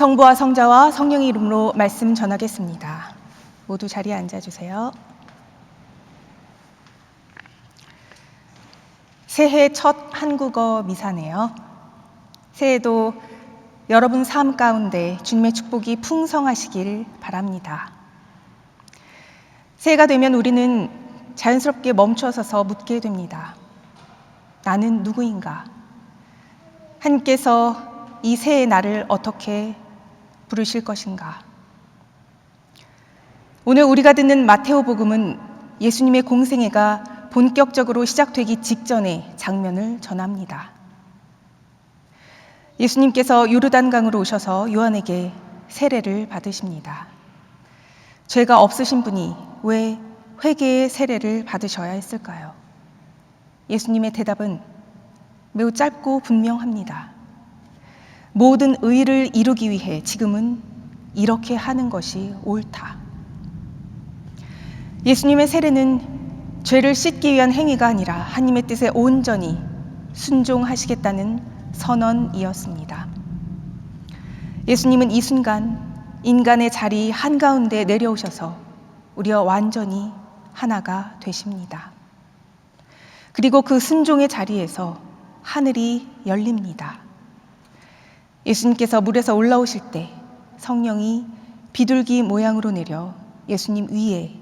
성부와 성자와 성령의 이름으로 말씀 전하겠습니다. 모두 자리에 앉아주세요. 새해 첫 한국어 미사네요. 새해도 여러분 삶 가운데 주님의 축복이 풍성하시길 바랍니다. 새해가 되면 우리는 자연스럽게 멈춰서서 묻게 됩니다. 나는 누구인가? 하나님께서 이 새해 나를 어떻게 부르실 것인가? 오늘 우리가 듣는 마테오 복음은 예수님의 공생애가 본격적으로 시작되기 직전의 장면을 전합니다. 예수님께서 요르단강으로 오셔서 요한에게 세례를 받으십니다. 죄가 없으신 분이 왜 회개의 세례를 받으셔야 했을까요? 예수님의 대답은 매우 짧고 분명합니다. 모든 의를 이루기 위해 지금은 이렇게 하는 것이 옳다. 예수님의 세례는 죄를 씻기 위한 행위가 아니라 하나님의 뜻에 온전히 순종하시겠다는 선언이었습니다. 예수님은 이 순간 인간의 자리 한가운데 내려오셔서 우리와 완전히 하나가 되십니다. 그리고 그 순종의 자리에서 하늘이 열립니다. 예수님께서 물에서 올라오실 때 성령이 비둘기 모양으로 내려 예수님 위에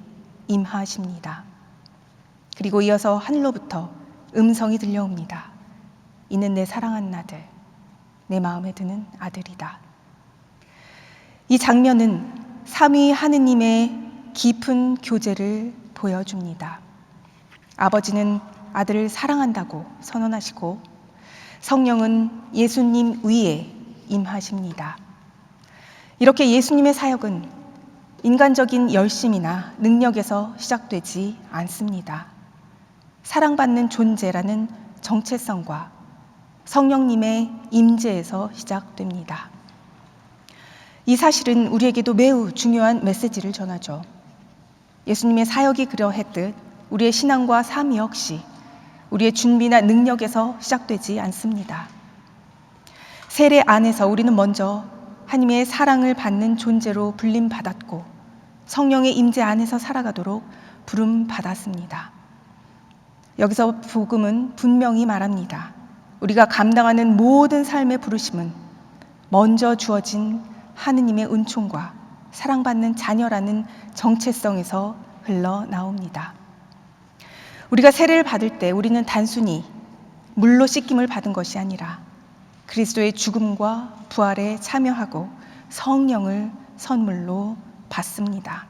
임하십니다. 그리고 이어서 하늘로부터 음성이 들려옵니다. 이는 내 사랑하는 아들, 내 마음에 드는 아들이다. 이 장면은 삼위 하느님의 깊은 교제를 보여줍니다. 아버지는 아들을 사랑한다고 선언하시고 성령은 예수님 위에 임하십니다. 이렇게 예수님의 사역은 인간적인 열심이나 능력에서 시작되지 않습니다. 사랑받는 존재라는 정체성과 성령님의 임재에서 시작됩니다. 이 사실은 우리에게도 매우 중요한 메시지를 전하죠. 예수님의 사역이 그러했듯 우리의 신앙과 삶 역시 우리의 준비나 능력에서 시작되지 않습니다. 세례 안에서 우리는 먼저 하나님의 사랑을 받는 존재로 불림받았고 성령의 임재 안에서 살아가도록 부름받았습니다. 여기서 복음은 분명히 말합니다. 우리가 감당하는 모든 삶의 부르심은 먼저 주어진 하느님의 은총과 사랑받는 자녀라는 정체성에서 흘러나옵니다. 우리가 세례를 받을 때 우리는 단순히 물로 씻김을 받은 것이 아니라 그리스도의 죽음과 부활에 참여하고 성령을 선물로 받습니다.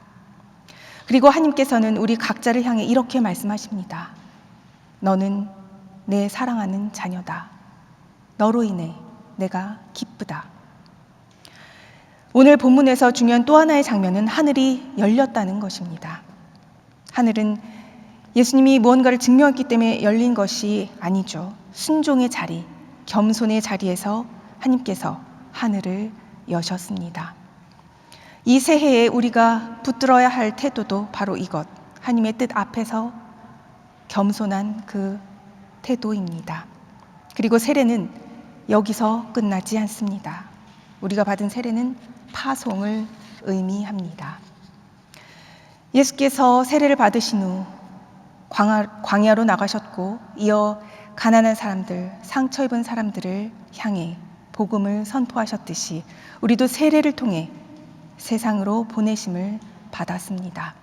그리고 하나님께서는 우리 각자를 향해 이렇게 말씀하십니다. 너는 내 사랑하는 자녀다. 너로 인해 내가 기쁘다. 오늘 본문에서 중요한 또 하나의 장면은 하늘이 열렸다는 것입니다. 하늘은 예수님이 무언가를 증명했기 때문에 열린 것이 아니죠. 순종의 자리, 겸손의 자리에서 하나님께서 하늘을 여셨습니다. 이 새해에 우리가 붙들어야 할 태도도 바로 이것, 하나님의 뜻 앞에서 겸손한 그 태도입니다. 그리고 세례는 여기서 끝나지 않습니다. 우리가 받은 세례는 파송을 의미합니다. 예수께서 세례를 받으신 후 광야로 나가셨고 이어 가난한 사람들, 상처 입은 사람들을 향해 복음을 선포하셨듯이 우리도 세례를 통해 세상으로 보내심을 받았습니다.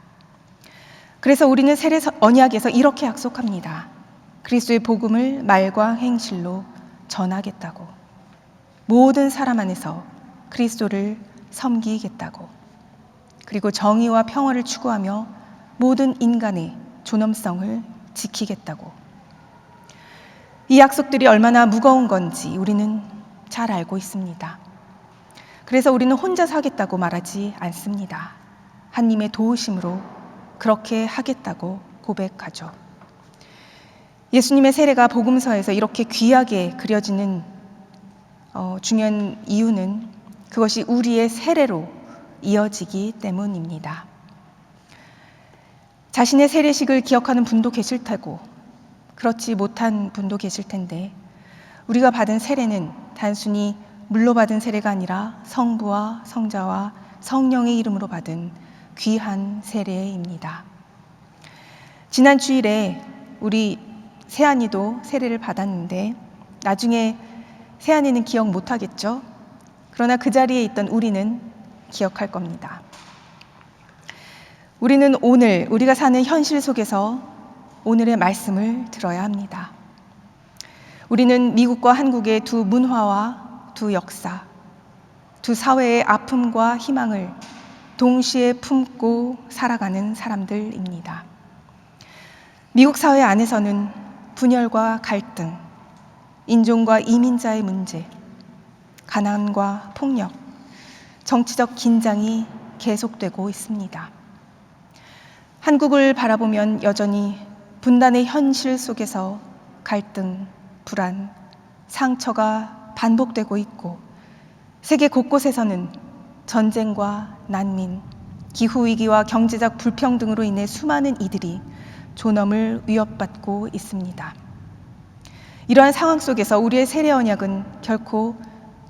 그래서 우리는 세례 언약에서 이렇게 약속합니다. 그리스도의 복음을 말과 행실로 전하겠다고. 모든 사람 안에서 그리스도를 섬기겠다고. 그리고 정의와 평화를 추구하며 모든 인간의 존엄성을 지키겠다고. 이 약속들이 얼마나 무거운 건지 우리는 잘 알고 있습니다. 그래서 우리는 혼자서 하겠다고 말하지 않습니다. 하나님의 도우심으로 그렇게 하겠다고 고백하죠. 예수님의 세례가 복음서에서 이렇게 귀하게 그려지는 중요한 이유는 그것이 우리의 세례로 이어지기 때문입니다. 자신의 세례식을 기억하는 분도 계실 테고 그렇지 못한 분도 계실 텐데 우리가 받은 세례는 단순히 물로 받은 세례가 아니라 성부와 성자와 성령의 이름으로 받은 귀한 세례입니다. 지난 주일에 우리 세안이도 세례를 받았는데 나중에 세안이는 기억 못하겠죠? 그러나 그 자리에 있던 우리는 기억할 겁니다. 우리는 오늘 우리가 사는 현실 속에서 오늘의 말씀을 들어야 합니다. 우리는 미국과 한국의 두 문화와 두 역사, 두 사회의 아픔과 희망을 동시에 품고 살아가는 사람들입니다. 미국 사회 안에서는 분열과 갈등, 인종과 이민자의 문제, 가난과 폭력, 정치적 긴장이 계속되고 있습니다. 한국을 바라보면 여전히 분단의 현실 속에서 갈등, 불안, 상처가 반복되고 있고 세계 곳곳에서는 전쟁과 난민, 기후위기와 경제적 불평등으로 인해 수많은 이들이 존엄을 위협받고 있습니다. 이러한 상황 속에서 우리의 세례 언약은 결코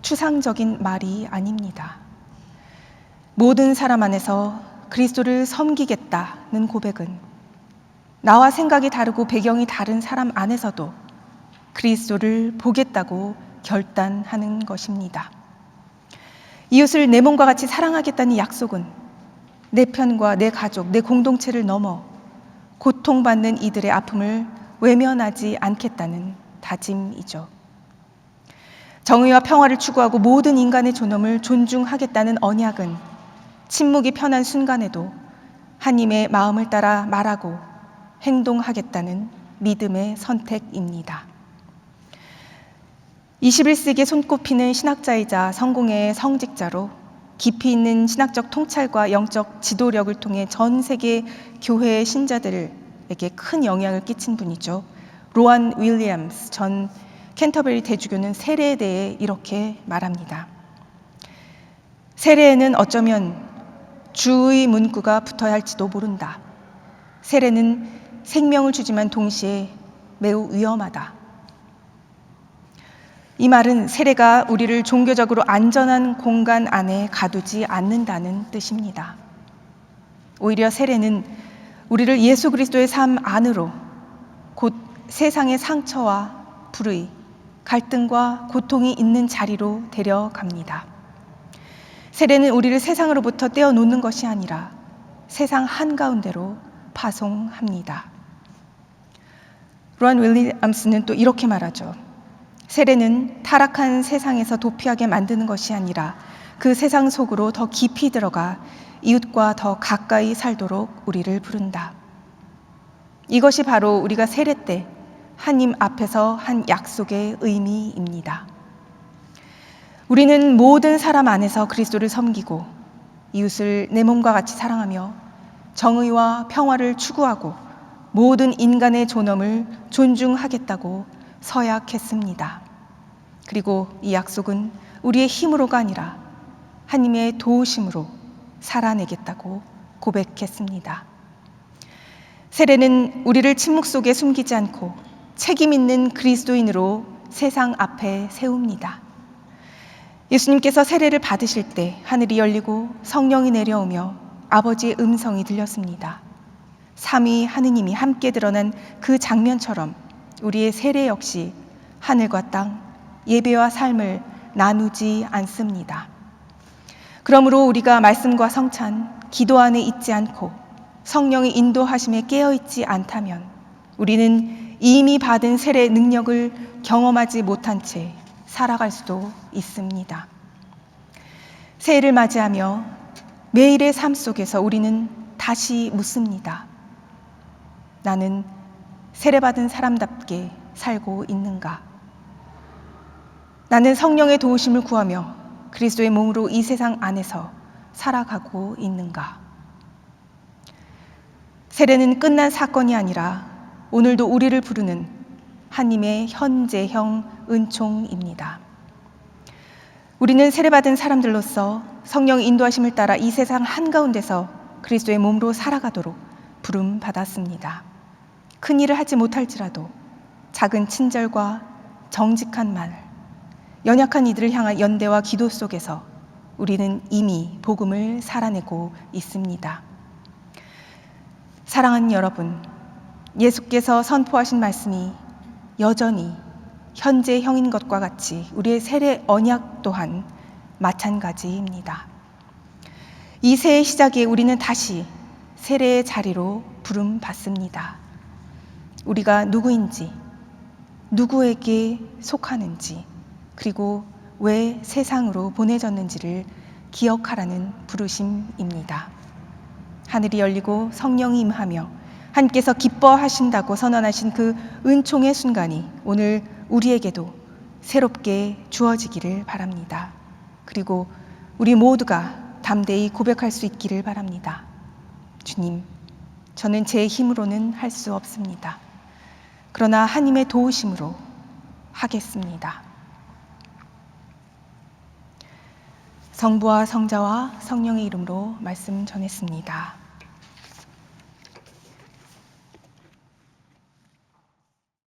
추상적인 말이 아닙니다. 모든 사람 안에서 그리스도를 섬기겠다는 고백은 나와 생각이 다르고 배경이 다른 사람 안에서도 그리스도를 보겠다고 결단하는 것입니다. 이웃을 내 몸과 같이 사랑하겠다는 약속은 내 편과 내 가족, 내 공동체를 넘어 고통받는 이들의 아픔을 외면하지 않겠다는 다짐이죠. 정의와 평화를 추구하고 모든 인간의 존엄을 존중하겠다는 언약은 침묵이 편한 순간에도 하나님의 마음을 따라 말하고 행동하겠다는 믿음의 선택입니다. 21세기에 손꼽히는 신학자이자 성공의 성직자로 깊이 있는 신학적 통찰과 영적 지도력을 통해 전 세계 교회의 신자들에게 큰 영향을 끼친 분이죠. 로안 윌리엄스 전 캔터베리 대주교는 세례에 대해 이렇게 말합니다. 세례에는 어쩌면 주의 문구가 붙어야 할지도 모른다. 세례는 생명을 주지만 동시에 매우 위험하다. 이 말은 세례가 우리를 종교적으로 안전한 공간 안에 가두지 않는다는 뜻입니다. 오히려 세례는 우리를 예수 그리스도의 삶 안으로, 곧 세상의 상처와 불의, 갈등과 고통이 있는 자리로 데려갑니다. 세례는 우리를 세상으로부터 떼어놓는 것이 아니라 세상 한가운데로 파송합니다. 로안 윌리엄스는 또 이렇게 말하죠. 세례는 타락한 세상에서 도피하게 만드는 것이 아니라 그 세상 속으로 더 깊이 들어가 이웃과 더 가까이 살도록 우리를 부른다. 이것이 바로 우리가 세례 때 하나님 앞에서 한 약속의 의미입니다. 우리는 모든 사람 안에서 그리스도를 섬기고 이웃을 내 몸과 같이 사랑하며 정의와 평화를 추구하고 모든 인간의 존엄을 존중하겠다고 서약했습니다. 그리고 이 약속은 우리의 힘으로가 아니라 하나님의 도우심으로 살아내겠다고 고백했습니다. 세례는 우리를 침묵 속에 숨기지 않고 책임 있는 그리스도인으로 세상 앞에 세웁니다. 예수님께서 세례를 받으실 때 하늘이 열리고 성령이 내려오며 아버지의 음성이 들렸습니다. 삼위 하느님이 함께 드러난 그 장면처럼 우리의 세례 역시 하늘과 땅, 예배와 삶을 나누지 않습니다. 그러므로 우리가 말씀과 성찬, 기도 안에 있지 않고 성령의 인도하심에 깨어있지 않다면 우리는 이미 받은 세례의 능력을 경험하지 못한 채 살아갈 수도 있습니다. 새해를 맞이하며 매일의 삶 속에서 우리는 다시 묻습니다. 나는 세례받은 사람답게 살고 있는가? 나는 성령의 도우심을 구하며 그리스도의 몸으로 이 세상 안에서 살아가고 있는가? 세례는 끝난 사건이 아니라 오늘도 우리를 부르는 하나님의 현재형 은총입니다. 우리는 세례받은 사람들로서 성령의 인도하심을 따라 이 세상 한가운데서 그리스도의 몸으로 살아가도록 부름받았습니다. 큰 일을 하지 못할지라도 작은 친절과 정직한 말, 연약한 이들을 향한 연대와 기도 속에서 우리는 이미 복음을 살아내고 있습니다. 사랑하는 여러분, 예수께서 선포하신 말씀이 여전히 현재형인 것과 같이 우리의 세례 언약 또한 마찬가지입니다. 이 새해 시작에 우리는 다시 세례의 자리로 부름받습니다. 우리가 누구인지, 누구에게 속하는지, 그리고 왜 세상으로 보내졌는지를 기억하라는 부르심입니다. 하늘이 열리고 성령이 임하며 하나님께서 기뻐하신다고 선언하신 그 은총의 순간이 오늘 우리에게도 새롭게 주어지기를 바랍니다. 그리고 우리 모두가 담대히 고백할 수 있기를 바랍니다. 주님, 저는 제 힘으로는 할 수 없습니다. 그러나 하나님의 도우심으로 하겠습니다. 성부와 성자와 성령의 이름으로 말씀 전했습니다.